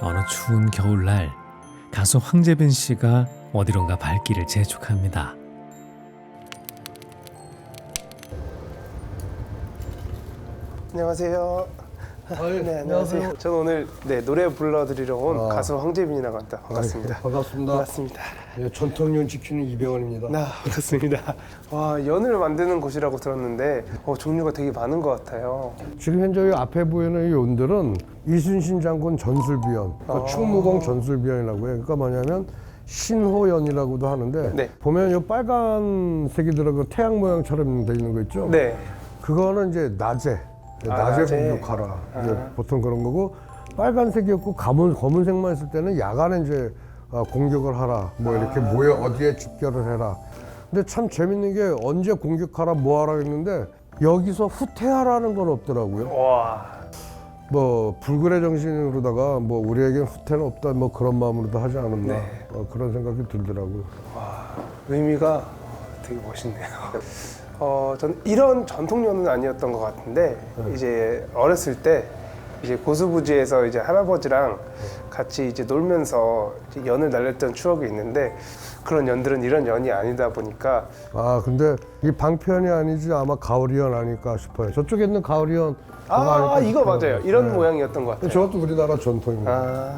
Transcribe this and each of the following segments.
어느 추운 겨울날 가수 황재빈 씨가 어디론가 발길을 재촉합니다. 안녕하세요. 네, 안녕하세요. 저는 오늘 노래 불러드리러 온 가수 황재빈이라고 합니다. 반갑습니다. 반갑습니다. 반갑습니다. 네, 전통연 지키는 이병헌입니다. 반갑습니다. 와, 연을 만드는 곳이라고 들었는데 종류가 되게 많은 것 같아요. 지금 현재 앞에 보이는 이 연들은 이순신 장군 전술비연, 그러니까 충무공 전술비연이라고 해요. 그러니까 뭐냐면 신호연이라고도 하는데 네. 보면 이 빨간색이 들어가 태양 모양처럼 돼 있는 거 있죠? 네. 그거는 이제 낮에 공격하라. 이제 보통 그런 거고, 빨간색이었고 검은색만 있을 때는 야간에 이제 공격을 하라. 뭐 이렇게 모여 어디에 집결을 해라. 근데 참 재밌는 게 언제 공격하라 뭐 하라 했는데 여기서 후퇴하라는 건 없더라고요. 와. 뭐 불굴의 정신으로다가 뭐 우리에겐 후퇴는 없다 뭐 그런 마음으로도 하지 않았나. 네. 그런 생각이 들더라고요. 와, 의미가 되게 멋있네요. 저는 이런 전통연은 아니었던 것 같은데 이제 어렸을 때 이제 고수부지에서 이제 할아버지랑 같이 이제 놀면서 이제 연을 날렸던 추억이 있는데 그런 연들은 이런 연이 아니다 보니까 근데 이 방편이 아니지 아마 가오리연 아닐까 싶어요. 저쪽에 있는 가오리연 이거 맞아요. 이런 모양이었던 것 같아요. 저것도 우리나라 전통입니다.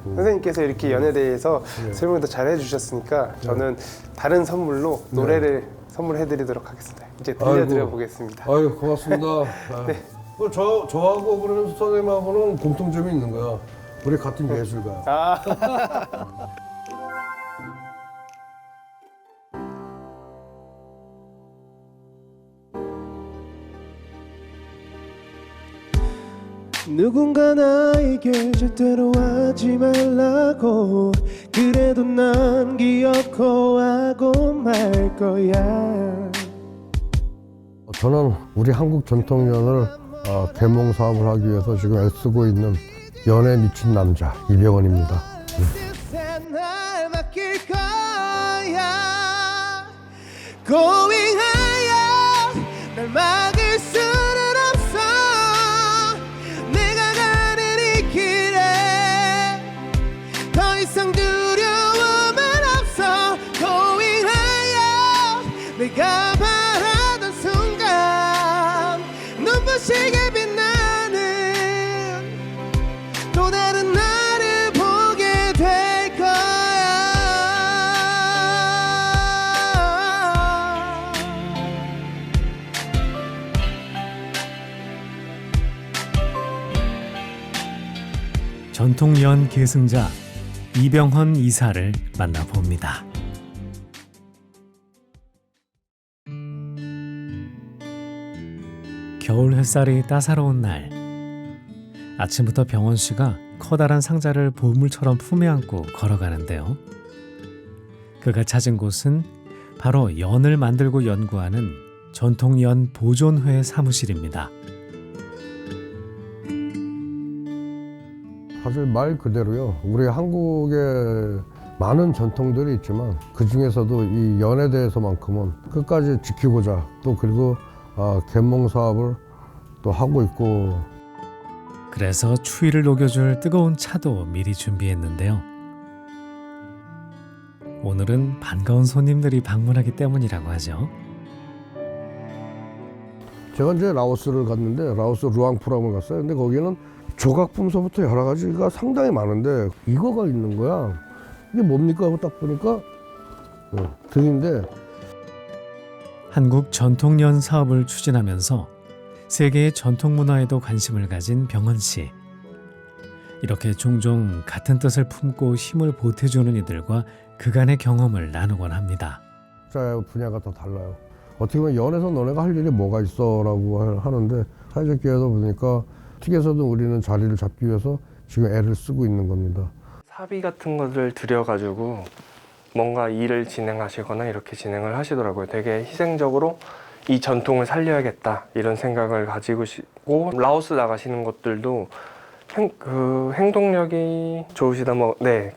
선생님께서 이렇게 연에 대해서 설명을 더 잘 해주셨으니까 저는 다른 선물로 노래를 선물해드리도록 하겠습니다. 이제 들려드려 보겠습니다. 아유, 고맙습니다. 네. 저하고 그러는 선생님하고는 공통점이 있는 거야. 우리 같은 예술가. 누군가 나에게 절대로 하지 말라고 그래도 난 기억하고 말 거야. 저는 우리 한국 전통연을 계몽 사업을 하기 위해서 지금 애쓰고 있는 연에 미친 남자 이병헌입니다. 날 맡길 거야. 고잉하여 날 막을 수는 없어. 내가 가는 이 길에 더 이상 두려움은 없어. 고잉하여 내가 바라던 순간 눈부시게 빛나는 또 다른 나를 보게 될 거야. 전통연 계승자 이병헌 이사를 만나봅니다. 겨울 햇살이 따사로운 날, 아침부터 병헌 씨가 커다란 상자를 보물처럼 품에 안고 걸어가는데요. 그가 찾은 곳은 바로 연을 만들고 연구하는 전통연 보존회 사무실입니다. 사실 말 그대로요. 우리 한국에 많은 전통들이 있지만 그 중에서도 이 연에 대해서만큼은 끝까지 지키고자 또 그리고 계몽 사업을 또 하고 있고. 그래서 추위를 녹여줄 뜨거운 차도 미리 준비했는데요. 오늘은 반가운 손님들이 방문하기 때문이라고 하죠. 제가 이제 라오스를 갔는데 라오스 루앙프랑을 갔어요. 근데 거기는 조각품서부터 여러 가지가 상당히 많은데 이거가 있는 거야. 이게 뭡니까 하고 딱 보니까 등인데 한국 전통연 사업을 추진하면서 세계의 전통 문화에도 관심을 가진 병헌 씨. 이렇게 종종 같은 뜻을 품고 힘을 보태주는 이들과 그간의 경험을 나누곤 합니다. 자 분야가 다 달라요. 어떻게 보면 연에서 너네가 할 일이 뭐가 있어라고 하는데 사회적 기회다 보니까 어떻게서든 우리는 자리를 잡기 위해서 지금 애를 쓰고 있는 겁니다. 사비 같은 것을 들여가지고 뭔가 일을 진행하시거나 이렇게 진행을 하시더라고요. 되게 희생적으로 이 전통을 살려야겠다 이런 생각을 가지고 라오스 나가시는 것들도 행동력이 좋으시다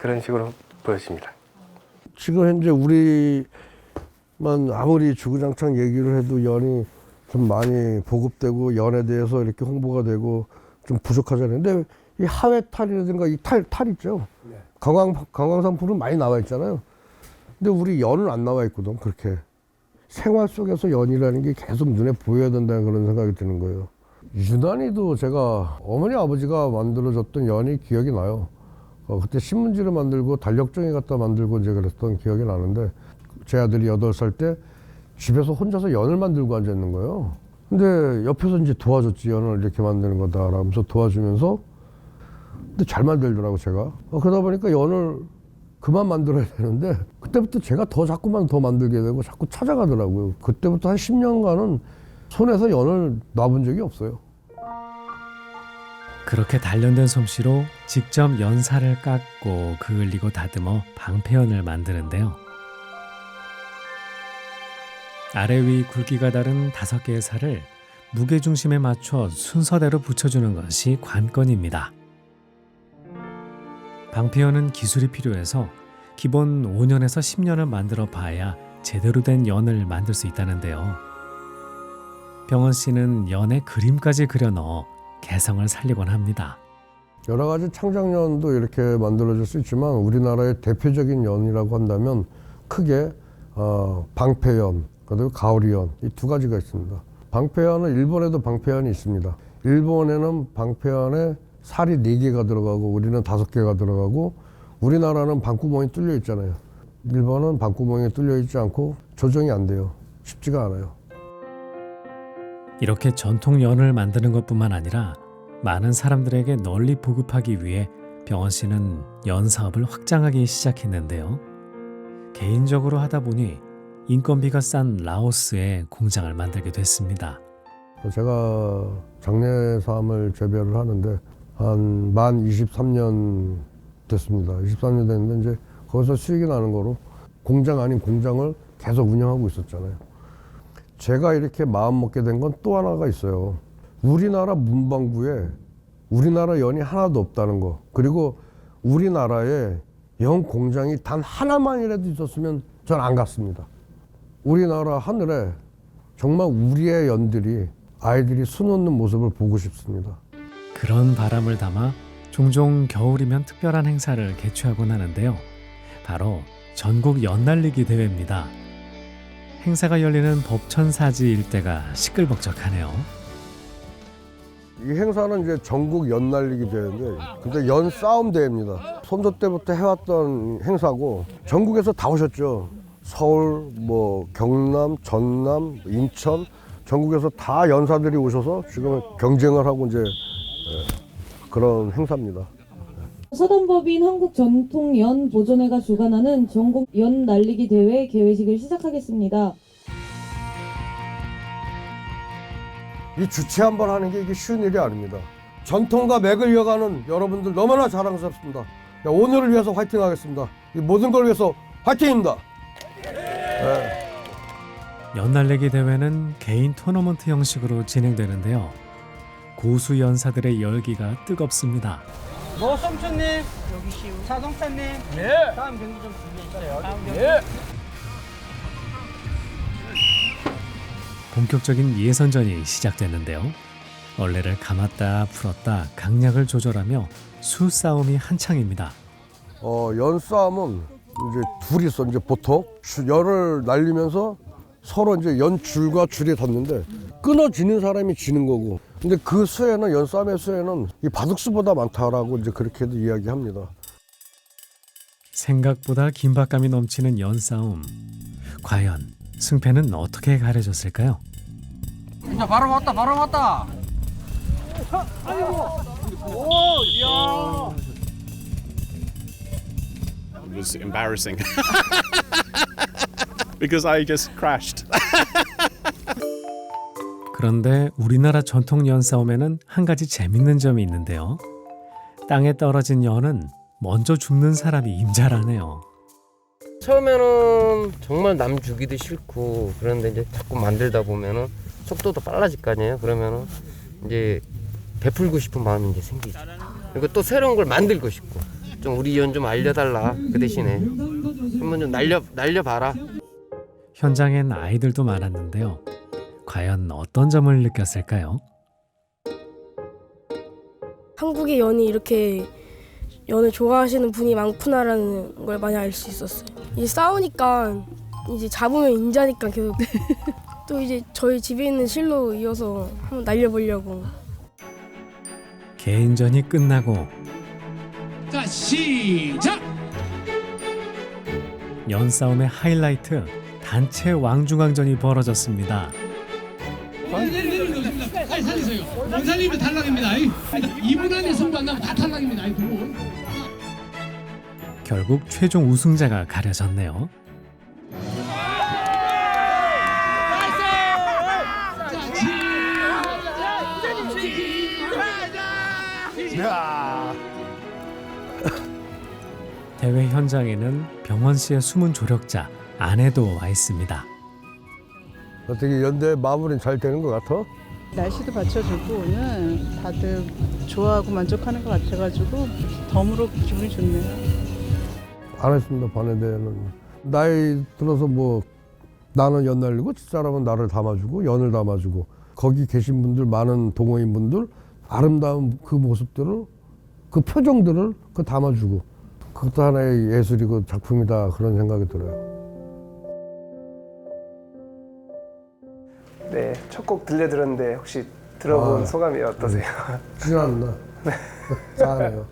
그런 식으로 보여집니다. 지금 현재 우리만 아무리 주구장창 얘기를 해도 연이 좀 많이 보급되고 연에 대해서 이렇게 홍보가 되고 좀 부족하잖아요. 근데 이 하회탈이라든가 이 탈 있죠. 네. 관광상품은 많이 나와 있잖아요. 근데 우리 연은 안 나와 있거든. 그렇게 생활 속에서 연이라는 게 계속 눈에 보여야 된다는 그런 생각이 드는 거예요. 유난히도 제가 어머니 아버지가 만들어줬던 연이 기억이 나요. 그때 신문지를 만들고 달력종이 갖다 만들고 이제 그랬던 기억이 나는데 제 아들이 8살 때 집에서 혼자서 연을 만들고 앉아 있는 거예요. 근데 옆에서 이제 도와줬지. 연을 이렇게 만드는 거다 라면서 도와주면서 근데 잘 만들더라고 제가. 그러다 보니까 연을 그만 만들어야 되는데 그때부터 제가 자꾸만 더 만들게 되고 자꾸 찾아가더라고요. 그때부터 한 10년간은 손에서 연을 놔본 적이 없어요. 그렇게 단련된 솜씨로 직접 연살을 깎고 그을리고 다듬어 방패연을 만드는데요. 아래 위 굵기가 다른 5개의 살을 무게중심에 맞춰 순서대로 붙여주는 것이 관건입니다. 방패연은 기술이 필요해서 기본 5년에서 10년을 만들어 봐야 제대로 된 연을 만들 수 있다는데요. 병원 씨는 연에 그림까지 그려 넣어 개성을 살리곤 합니다. 여러 가지 창작연도 이렇게 만들어질 수 있지만 우리나라의 대표적인 연이라고 한다면 크게 방패연 그리고 가오리연 이 2가지가 있습니다. 방패연은 일본에도 방패연이 있습니다. 일본에는 방패연에 살이 4개가 들어가고 우리는 5개가 들어가고 우리나라는 방구멍이 뚫려 있잖아요. 일본은 방구멍이 뚫려 있지 않고 조정이 안 돼요. 쉽지가 않아요. 이렇게 전통 연을 만드는 것뿐만 아니라 많은 사람들에게 널리 보급하기 위해 병원 씨는 연 사업을 확장하기 시작했는데요. 개인적으로 하다 보니 인건비가 싼 라오스에 공장을 만들게 됐습니다. 제가 장례사암을 재배를 하는데 한 만 23년 됐습니다. 23년 됐는데 이제 거기서 수익이 나는 거로 공장 아닌 공장을 계속 운영하고 있었잖아요. 제가 이렇게 마음 먹게 된 건 또 하나가 있어요. 우리나라 문방구에 우리나라 연이 하나도 없다는 거. 그리고 우리나라에 연 공장이 단 하나만이라도 있었으면 전 안 갔습니다. 우리나라 하늘에 정말 우리의 연들이 아이들이 수놓는 모습을 보고 싶습니다. 그런 바람을 담아 종종 겨울이면 특별한 행사를 개최하곤 하는데요. 바로 전국 연날리기 대회입니다. 행사가 열리는 법천사지 일대가 시끌벅적하네요. 이 행사는 이제 전국 연날리기 대회인데 근데 연 싸움 대회입니다. 선조 때부터 해왔던 행사고 전국에서 다 오셨죠. 서울, 경남, 전남, 인천 전국에서 다 연사들이 오셔서 지금 경쟁을 하고 이제 그런 행사입니다. 사단법인 한국전통연보존회가 주관하는 전국 연날리기 대회 개회식을 시작하겠습니다. 이 주최 한번 하는 게 이게 쉬운 일이 아닙니다. 전통과 맥을 이어가는 여러분들 너무나 자랑스럽습니다. 오늘을 위해서 화이팅 하겠습니다. 이 모든 걸 위해서 화이팅입니다. 네. 연날리기 대회는 개인 토너먼트 형식으로 진행되는데요. 고수 연사들의 열기가 뜨겁습니다. 노성춘님, 차동찬님, 다음 경기 좀 준비해주세요. 다음 경기. 본격적인 예선전이 시작됐는데요. 얼레를 감았다 풀었다 강약을 조절하며 수싸움이 한창입니다. 연 싸움은 이제 둘이서 이제 보통 연을 날리면서 서로 이제 연 줄과 줄이 닿는데 끊어지는 사람이 지는 거고. 근데 그 수에는 연 싸움의 수에는 이 바둑수보다 많다라고 이제 그렇게도 이야기합니다. 생각보다 긴박감이 넘치는 연싸움. 과연 승패는 어떻게 가려졌을까요? 자, 바로 왔다. It was embarrassing because I just crashed. 그런데 우리나라 전통 연싸움에는 한 가지 재밌는 점이 있는데요. 땅에 떨어진 연은 먼저 죽는 사람이 임자라네요. 처음에는 정말 남 죽이도 싫고 그런데 이제 자꾸 만들다 보면은 속도도 빨라질 거 아니에요. 그러면은 이제 베풀고 싶은 마음이 이제 생기죠. 그리고 또 새로운 걸 만들고 싶고 좀 우리 연 좀 알려달라. 그 대신에 한번 좀 날려봐라. 현장엔 아이들도 많았는데요. 과연 어떤 점을 느꼈을까요? 한국의 연이 이렇게 연을 좋아하시는 분이 많구나라는 걸 많이 알 수 있었어요. 이제 싸우니까 이제 잡으면 인자니까 계속 또 이제 저희 집에 있는 실로 이어서 한번 날려보려고. 개인전이 끝나고 자, 시작! 연싸움의 하이라이트 단체 왕중왕전이 벌어졌습니다. 빨리 살리세요. 못 살리면 탈락입니다. 2분 안에 승부 안 나면 다 탈락입니다. 결국 최종 우승자가 가려졌네요. 대회 현장에는 병원 씨의 숨은 조력자 아내도 와 있습니다. 어떻게 연대 마무리는 잘 되는 것 같아? 날씨도 받쳐주고 오늘 다들 좋아하고 만족하는 것 같아가지고 덤으로 기분이 좋네요. 안 했습니다. 반대대회는 나이 들어서 뭐 나는 연 날리고 집사람은 나를 담아주고 연을 담아주고 거기 계신 분들 많은 동호인분들 아름다운 그 모습들을 그 표정들을 그 담아주고 그것도 하나의 예술이고 작품이다 그런 생각이 들어요. 네, 첫 곡 들려드렸는데 혹시 들어본 소감이 어떠세요? 지났나? 짠해요.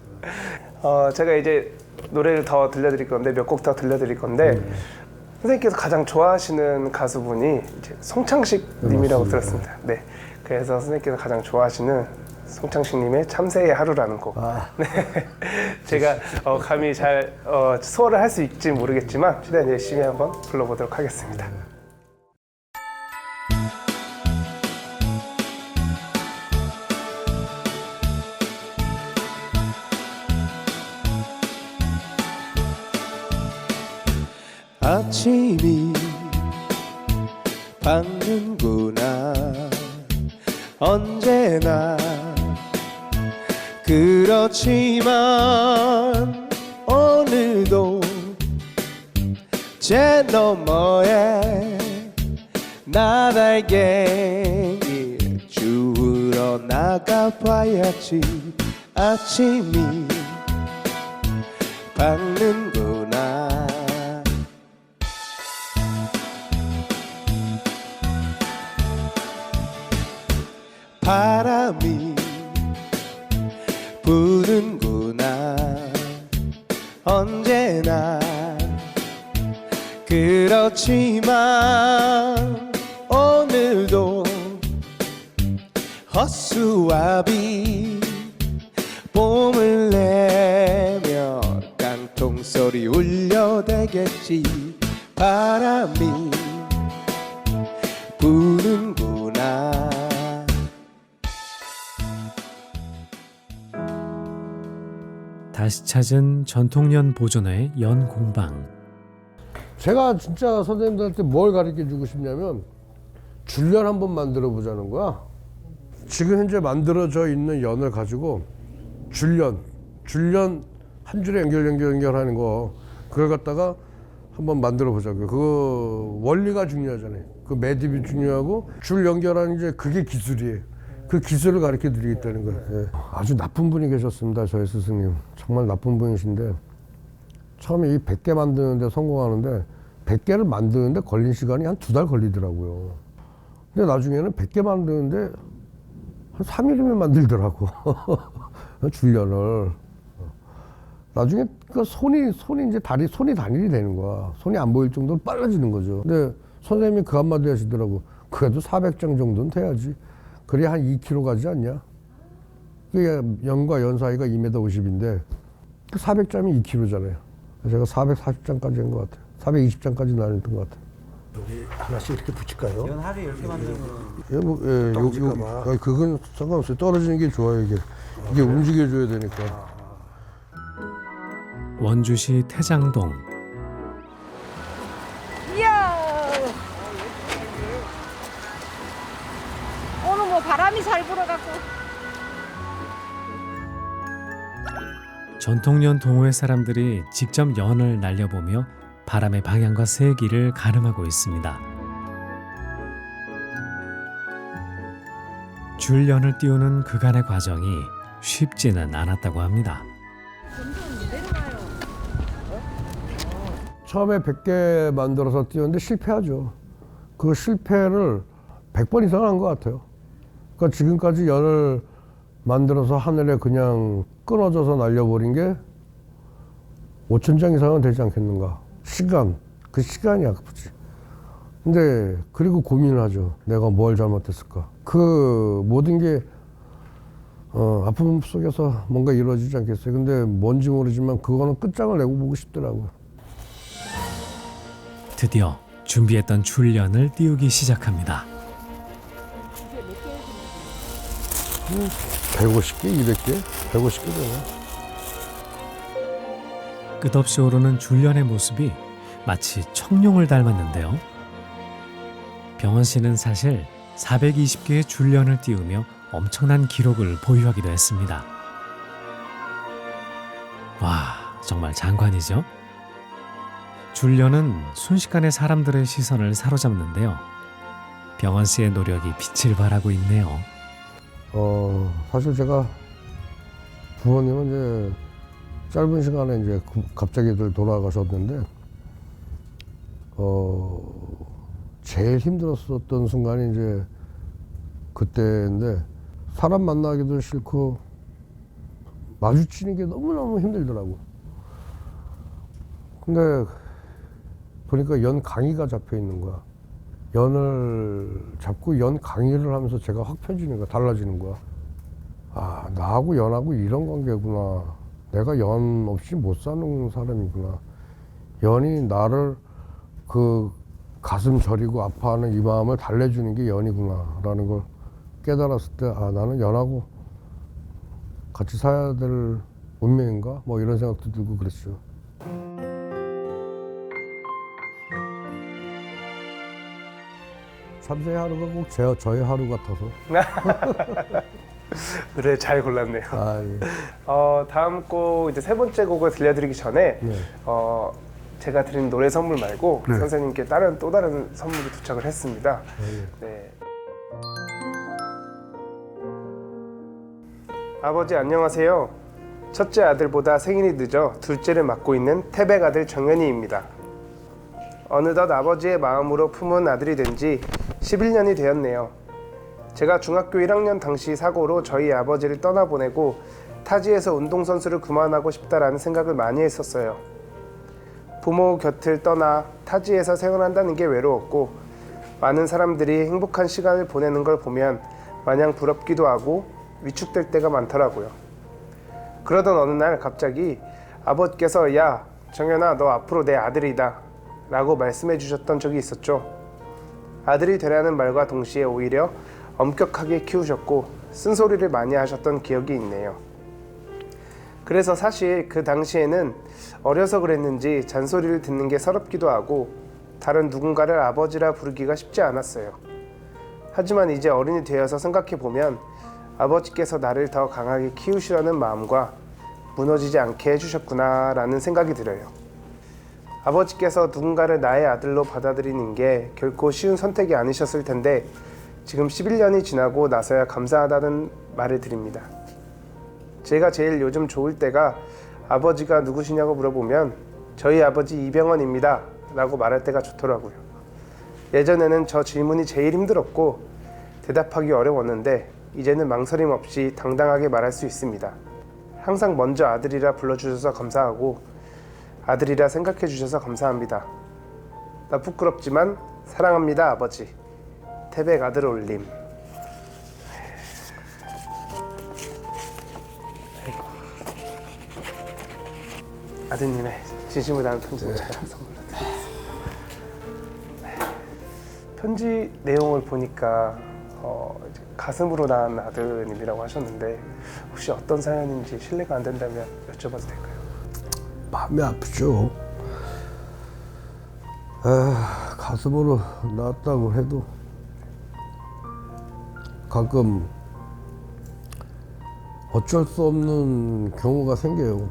제가 이제 노래를 더 들려드릴 건데 몇 곡 더 들려드릴 건데 선생님께서 가장 좋아하시는 가수분이 이제 송창식 님이라고 들었습니다. 네, 그래서 선생님께서 가장 좋아하시는 송창식님의 참새의 하루라는 곡. 네, 제가 감히 잘 소화를 할 수 있을지 모르겠지만 최대한 열심히 한번 불러보도록 하겠습니다. 아침이 밝는구나 언제나 그렇지만 오늘도 제 너머에 나달갱이 주우러 나가봐야지 아침이 밝는구나 바람이 부는구나 언제나 그렇지만 오늘도 허수아비 봄을 내며 깡통소리 울려대겠지 바람이 부는구나 다시 찾은 전통연 보존회 연공방. 제가 진짜 선생님들한테 뭘 가르쳐 주고 싶냐면 줄연 한번 만들어 보자는 거야. 지금 현재 만들어져 있는 연을 가지고 줄연 한 줄에 연결하는 거 그걸 갖다가 한번 만들어 보자고요. 그 원리가 중요하잖아요. 그 매듭이 중요하고 줄 연결하는 게 그게 기술이에요. 그 기술을 가르쳐 드리겠다는 거예요. 예. 아주 나쁜 분이 계셨습니다. 저희 스승님. 정말 나쁜 분이신데 처음에 이 100개 만드는데 성공하는데 100개를 만드는데 걸린 시간이 한 2달 걸리더라고요. 근데 나중에는 100개 만드는데 한 3일이면 만들더라고. 줄연을. 나중에 그 손이 이제 손이 단일이 되는 거야. 손이 안 보일 정도로 빨라지는 거죠. 근데 선생님이 그 한마디 하시더라고. 그래도 400장 정도는 돼야지. 그래야 한 2kg 가지 않냐? 그게 연과 연 사이가 2m 50인데 400장이 2kg잖아요. 제가 440장까지 한 것 같아요. 420장까지 나눴던 것 같아요. 여기 하나씩 이렇게 붙일까요? 연 하루에 이렇게 만드는 거. 예, 그건 상관없어요. 떨어지는 게 좋아요. 이게 움직여줘야 되니까. 원주시 태장동. 이야 오늘 뭐 바람이 잘 불어갖고 전통연 동호회 사람들이 직접 연을 날려보며 바람의 방향과 세기를 가늠하고 있습니다. 줄연을 띄우는 그간의 과정이 쉽지는 않았다고 합니다. 처음에 100개 만들어서 띄웠는데 실패하죠. 그 실패를 100번 이상 한 것 같아요. 그러니까 지금까지 연을 만들어서 하늘에 그냥 끊어져서 날려버린 게 5,000장 이상은 되지 않겠는가. 그 시간이 아프지. 근데 그리고 고민을 하죠. 내가 뭘 잘못했을까. 그 모든 게 아픔 속에서 뭔가 이루어지지 않겠어요. 근데 뭔지 모르지만 그거는 끝장을 내고 보고 싶더라고요. 드디어 준비했던 줄연을 띄우기 시작합니다. 150개, 200개? 150개 되네. 끝없이 오르는 줄연의 모습이 마치 청룡을 닮았는데요. 병원 씨는 사실 420개의 줄연을 띄우며 엄청난 기록을 보유하기도 했습니다. 와, 정말 장관이죠? 줄연은 순식간에 사람들의 시선을 사로잡는데요. 병원 씨의 노력이 빛을 발하고 있네요. 사실 제가 부모님은 이제 짧은 시간에 이제 갑자기들 돌아가셨는데, 제일 힘들었었던 순간이 이제 그때인데, 사람 만나기도 싫고 마주치는 게 너무너무 힘들더라고. 근데 보니까 연 강의가 잡혀 있는 거야. 연을 잡고 연 강의를 하면서 제가 확 펴지는 거야. 달라지는 거야. 아, 나하고 연하고 이런 관계구나. 내가 연 없이 못 사는 사람이구나. 연이 나를 그 가슴 저리고 아파하는 이 마음을 달래주는 게 연이구나 라는 걸 깨달았을 때, 아, 나는 연하고 같이 살아야 될 운명인가? 뭐 이런 생각도 들고 그랬죠. 참새의 하루가 꼭 저의 하루 같아서. 노래 잘 골랐네요. 아, 예. 다음 곡 이제 세 번째 곡을 들려드리기 전에 네. 제가 드린 노래 선물 말고 네. 선생님께 또 다른 선물이 도착을 했습니다. 네. 아버지 안녕하세요. 첫째 아들보다 생일이 늦어 둘째를 맡고 있는 태백 아들 정현이입니다. 어느덧 아버지의 마음으로 품은 아들이 된 지 11년이 되었네요. 제가 중학교 1학년 당시 사고로 저희 아버지를 떠나보내고 타지에서 운동선수를 그만하고 싶다라는 생각을 많이 했었어요. 부모 곁을 떠나 타지에서 생활한다는 게 외로웠고 많은 사람들이 행복한 시간을 보내는 걸 보면 마냥 부럽기도 하고 위축될 때가 많더라고요. 그러던 어느 날 갑자기 아버지께서 야, 정현아, 너 앞으로 내 아들이다 라고 말씀해 주셨던 적이 있었죠. 아들이 되라는 말과 동시에 오히려 엄격하게 키우셨고 쓴소리를 많이 하셨던 기억이 있네요. 그래서 사실 그 당시에는 어려서 그랬는지 잔소리를 듣는 게 서럽기도 하고 다른 누군가를 아버지라 부르기가 쉽지 않았어요. 하지만 이제 어른이 되어서 생각해보면 아버지께서 나를 더 강하게 키우시려는 마음과 무너지지 않게 해주셨구나 라는 생각이 들어요. 아버지께서 누군가를 나의 아들로 받아들이는 게 결코 쉬운 선택이 아니셨을 텐데 지금 11년이 지나고 나서야 감사하다는 말을 드립니다. 제가 제일 요즘 좋을 때가 아버지가 누구시냐고 물어보면 저희 아버지 이병헌입니다 라고 말할 때가 좋더라고요. 예전에는 저 질문이 제일 힘들었고 대답하기 어려웠는데 이제는 망설임 없이 당당하게 말할 수 있습니다. 항상 먼저 아들이라 불러주셔서 감사하고 아들이라 생각해 주셔서 감사합니다. 나 부끄럽지만 사랑합니다 아버지. 태백 아들 올림. 아드님의 진심을 담은 편지를 제가 선물로 드리겠습니다. 편지 내용을 보니까 이제 가슴으로 낳은 아드님이라고 하셨는데 혹시 어떤 사연인지 실례가 안 된다면 여쭤봐도 될까요? 마음이 아프죠. 가슴으로 낳았다고 해도 가끔 어쩔 수 없는 경우가 생겨요.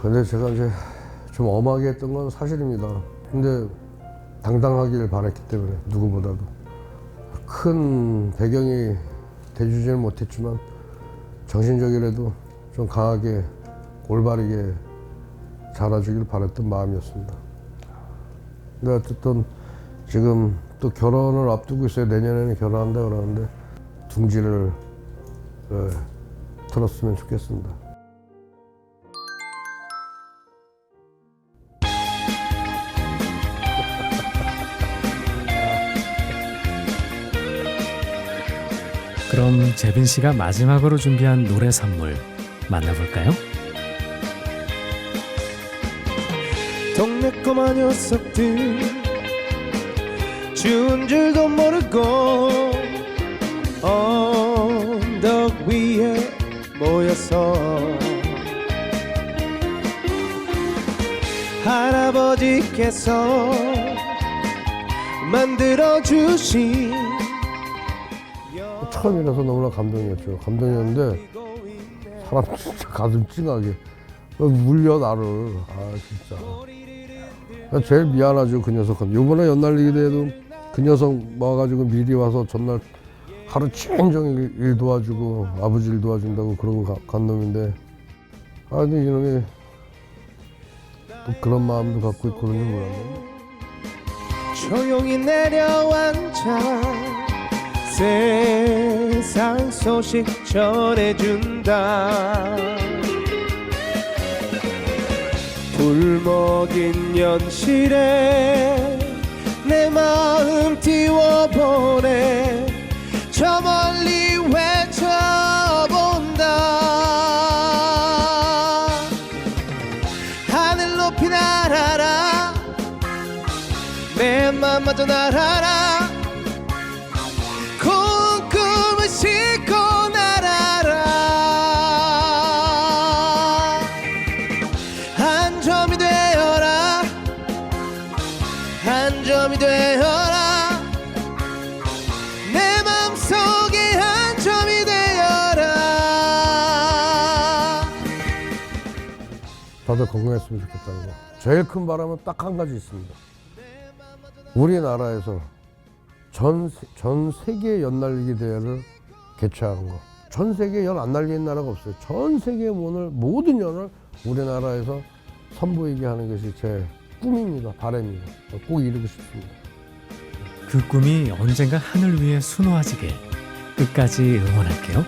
근데 제가 이제 좀 엄하게 했던 건 사실입니다. 근데 당당하길 바랐기 때문에 누구보다도 큰 배경이 돼주지는 못했지만 정신적이라도 좀 강하게 올바르게 자라주길 바랬던 마음이었습니다. 근데 어쨌든 지금 또 결혼을 앞두고 있어요. 내년에는 결혼한다 그러는데 둥지를 틀었으면 좋겠습니다. 그럼 재빈 씨가 마지막으로 준비한 노래 선물 만나볼까요? 동네 꼬마 녀석들 추운 줄도 모르고 언덕 위에 모여서 할아버지께서 만들어주신 처음이라서 너무나 감동이었죠. 감동이었는데 사람 진짜 가슴 찡하게 울려 나를. 아 진짜 제일 미안하죠. 그 녀석은 요번에 연날리기 대회도 그 녀석 와가지고 미리 와서 전날 하루 종일 일 도와주고 아버지 일 도와준다고 그러고 간 놈인데 근데 이놈이 또 그런 마음도 갖고 있고 그런 줄 몰랐네. 조용히 내려앉아 세상 소식 전해준다. 불먹인 현실에 내 마음 띄워보내 저 멀리 외쳐본다. 하늘 높이 날아라 내 맘마저 날아라 꿈을 싣고 날아라. 한 점이 되어라 한 점이 되어라 내 맘속에 한 점이 되어라. 다들 건강했으면 좋겠다는 거. 제일 큰 바람은 딱 한 가지 있습니다. 우리나라에서 전 세계 연날리기 대회를 개최하는 거. 전 세계에 연 안 날리는 나라가 없어요. 전 세계 모든 연을 우리나라에서 선보이게 하는 것이 제 꿈입니다. 바람입니다. 꼭 이루고 싶습니다. 그 꿈이 언젠가 하늘 위에 수놓아지게 끝까지 응원할게요.